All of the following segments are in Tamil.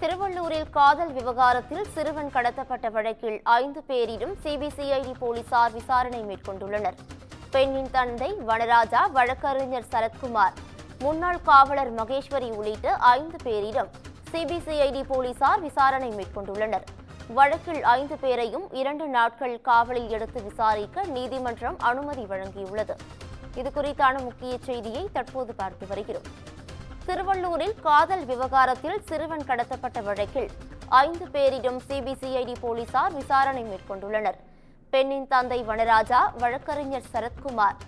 திருவள்ளூரில் காதல் விவகாரத்தில் சிறுவன் கடத்தப்பட்ட வழக்கில் 5 பேரிடம் சிபிசிஐடி போலீசார் விசாரணை மேற்கொண்டுள்ளனர். பெண்ணின் தந்தை வனராஜா, வழக்கறிஞர் சரத்குமார், முன்னாள் காவலர் மகேஸ்வரி உள்ளிட்ட 5 பேரிடம் சிபிசிஐடி போலீசார் விசாரணை மேற்கொண்டுள்ளனர். வழக்கில் 5 பேரையும் 2 நாட்கள் காவலில் எடுத்து விசாரிக்க நீதிமன்றம் அனுமதி வழங்கியுள்ளது. இதுகுறித்தான முக்கிய செய்தியை தற்போது பார்த்து வருகிறோம். திருவள்ளூரில் காதல் விவகாரத்தில் சிறுவன் கடத்தப்பட்ட வழக்கில் 5 பேரிடம் சிபிசிஐடி போலீசார் விசாரணை மேற்கொண்டுள்ளனர். பெண்ணின் தந்தை வனராஜா, வழக்கறிஞர் சரத்குமார்,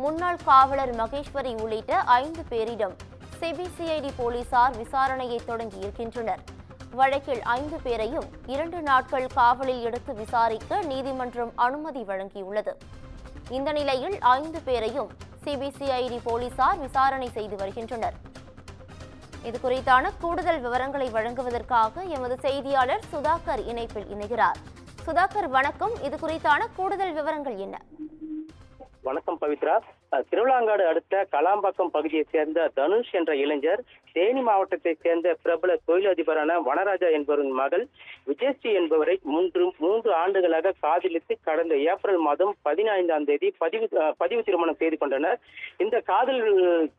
முன்னாள் காவலர் மகேஸ்வரி உள்ளிட்ட 5 பேரிடம் சிபிசிஐடி போலீசார் விசாரணையை தொடங்கியிருக்கின்றனர். வழக்கில் 5 பேரையும் 2 நாட்கள் காவலில் எடுத்து விசாரிக்க நீதிமன்றம் அனுமதி வழங்கியுள்ளது. இந்த நிலையில் 5 பேரையும் சிபிசிஐடி போலீசார் விசாரணை செய்து வருகின்றனர். இதுகுறித்தான கூடுதல் விவரங்களை வழங்குவதற்காக எமது செய்தியாளர் சுதாகர் இணைப்பில் இணைகிறார். சுதாகர், வணக்கம். இதுகுறித்தான கூடுதல் விவரங்கள் என்ன? வணக்கம் பவித்ரா. திருவிழாங்காடு அடுத்த கலாம்பாக்கம் பகுதியைச் சேர்ந்த தனுஷ் என்ற இளைஞர் தேனி மாவட்டத்தைச் சேர்ந்த பிரபல தொழிலதிபரான வனராஜா என்பவரின் மகள் விஜயஸ்ரீ என்பவரை மூன்று ஆண்டுகளாக காதலித்து கடந்த ஏப்ரல் மாதம் 15ஆம் தேதி பதிவு திருமணம் செய்து கொண்டனர். இந்த காதல்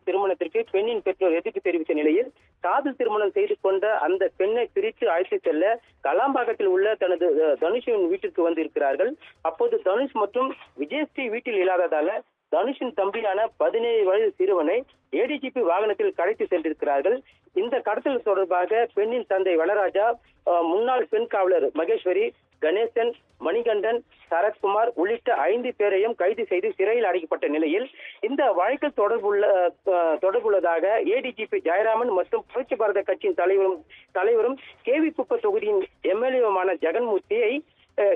திருமணத்திற்கு பெண்ணின் பெற்றோர் எதிர்ப்பு தெரிவித்த நிலையில் காதல் திருமணம் செய்து கொண்ட அந்த பெண்ணை பிரித்து அழைத்து செல்ல கலாம்பாக்கத்தில் உள்ள தனது தனுஷின் வீட்டிற்கு வந்திருக்கிறார்கள். அப்போது தனுஷ் மற்றும் விஜயஸ்ரீ வீட்டில் இல்லாததால தனுஷின் தம்பியான 17 வயது சிறுவனை ஏடிஜிபி வாகனத்தில் கடத்தி சென்றிருக்கிறார்கள். இந்த கடத்தல் தொடர்பாக பெண்ணின் தந்தை வனராஜா, முன்னாள் பெண் காவலர் மகேஸ்வரி, கணேசன், மணிகண்டன், சரத்குமார் உள்ளிட்ட 5 பேரையும் கைது செய்து சிறையில் அடைக்கப்பட்ட நிலையில் இந்த வழக்கில் தொடர்புள்ளதாக ஏடிஜிபி ஜெயராமன் மற்றும் புரட்சி பாரத கட்சியின் தலைவரும் கேவி குப்ப தொகுதியின் எம்எல்ஏவுமான ஜெகன்மூர்த்தியை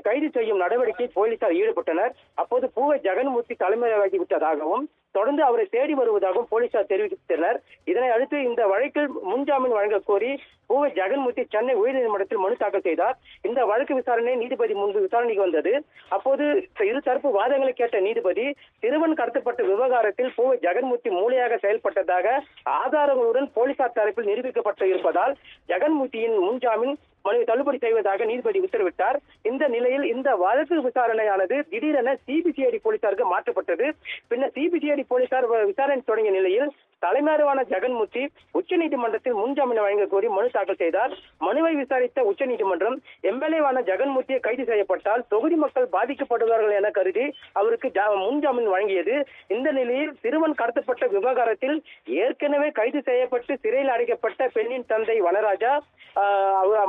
கைது செய்யும் நடவடிக்கை போலீசார் ஈடுபட்டனர். அப்போது பூவை ஜெகன்மூர்த்தி தலைமையாகிவிட்டதாகவும் தொடர்ந்து அவரை தேடி வருவதாகவும் போலீசார் தெரிவித்தனர். இதனை அடுத்து இந்த வழக்கில் முன்ஜாமீன் வழங்க கோரி பூவை ஜெகன்மூர்த்தி சென்னை உயர்நீதிமன்றத்தில் மனு தாக்கல் செய்தார். இந்த வழக்கு விசாரணை நீதிபதி முன்பு விசாரணைக்கு வந்தது. அப்போது இருதரப்பு வாதங்களை கேட்ட நீதிபதி சிறுவன் கடத்தப்பட்ட விவகாரத்தில் பூவை ஜெகன்மூர்த்தி மூளையாக செயல்பட்டதாக ஆதாரங்களுடன் போலீசார் தரப்பில் நிரூபிக்கப்பட்டு இருப்பதால் ஜெகன்மூர்த்தியின் முன்ஜாமீன் மனுவை தள்ளுபடி செய்வதாக நீதிபதி உத்தரவிட்டார். இந்த நிலையில் இந்த வழக்கு விசாரணையானது திடீரென சிபிசிஐடி போலீசாருக்கு மாற்றப்பட்டது. பின்னர் சிபிசிஐடி போலீசார் விசாரணை தொடங்கிய நிலையில் தலைமறைவான ஜெகன்மூர்த்தி உச்சநீதிமன்றத்தில் முன்ஜாமீன் வழங்க கோரி மனு தாக்கல் செய்தார். மனுவை விசாரித்த உச்சநீதிமன்றம் எம்எல்ஏவான ஜெகன்மூர்த்தியை கைது செய்யப்பட்டால் தொகுதி மக்கள் பாதிக்கப்படுவார்கள் என கருதி அவருக்கு முன்ஜாமீன் வழங்கியது. இந்த நிலையில் சிறுவன் கடத்தப்பட்ட விவகாரத்தில் ஏற்கனவே கைது செய்யப்பட்டு சிறையில் அடைக்கப்பட்ட பெண்ணின் தந்தை வனராஜா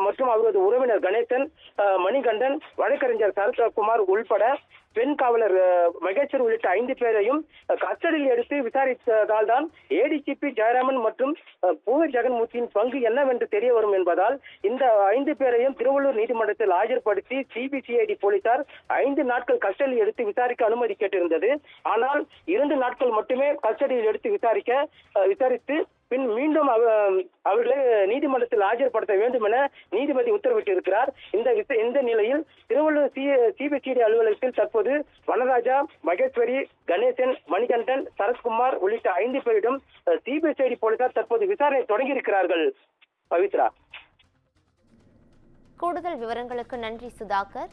மற்றும் அவரது உறவினர் கணேசன், மணிகண்டன், வழக்கறிஞர் சரத்குமார் உள்பட பெண் காவலர் மகேஸ்வர் உள்ளிட்ட 5 பேரையும் கஸ்டடியில் எடுத்து விசாரித்ததால் தான் ஏடிஜிபி ஜெயராமன் மற்றும் பூவை ஜெகன்மூர்த்தியின் பங்கு என்னவென்று தெரிய வரும் என்பதால் இந்த 5 பேரையும் திருவள்ளூர் நீதிமன்றத்தில் ஆஜர்படுத்தி சிபிசிஐடி போலீசார் 5 நாட்கள் கஸ்டடியில் எடுத்து விசாரிக்க அனுமதி கேட்டிருந்தது. ஆனால் 2 நாட்கள் மட்டுமே கஸ்டடியில் எடுத்து விசாரித்து பின் மீண்டும் அவர்களை நீதிமன்றத்தில் ஆஜர்படுத்த வேண்டும் என நீதிபதி உத்தரவிட்டிருக்கிறார். இந்த நிலையில் திருவள்ளூர் சிபிசிஐடி அலுவலகத்தில் தற்போது வனராஜா, மகேஸ்வரி, கணேசன், மணிகண்டன், சரத்குமார் உள்ளிட்ட 5 பேரிடம் சிபிசிஐடி போலீசார் தற்போது விசாரணை தொடங்கியிருக்கிறார்கள். பவித்ரா, கூடுதல் விவரங்களுக்கு நன்றி சுதாகர்.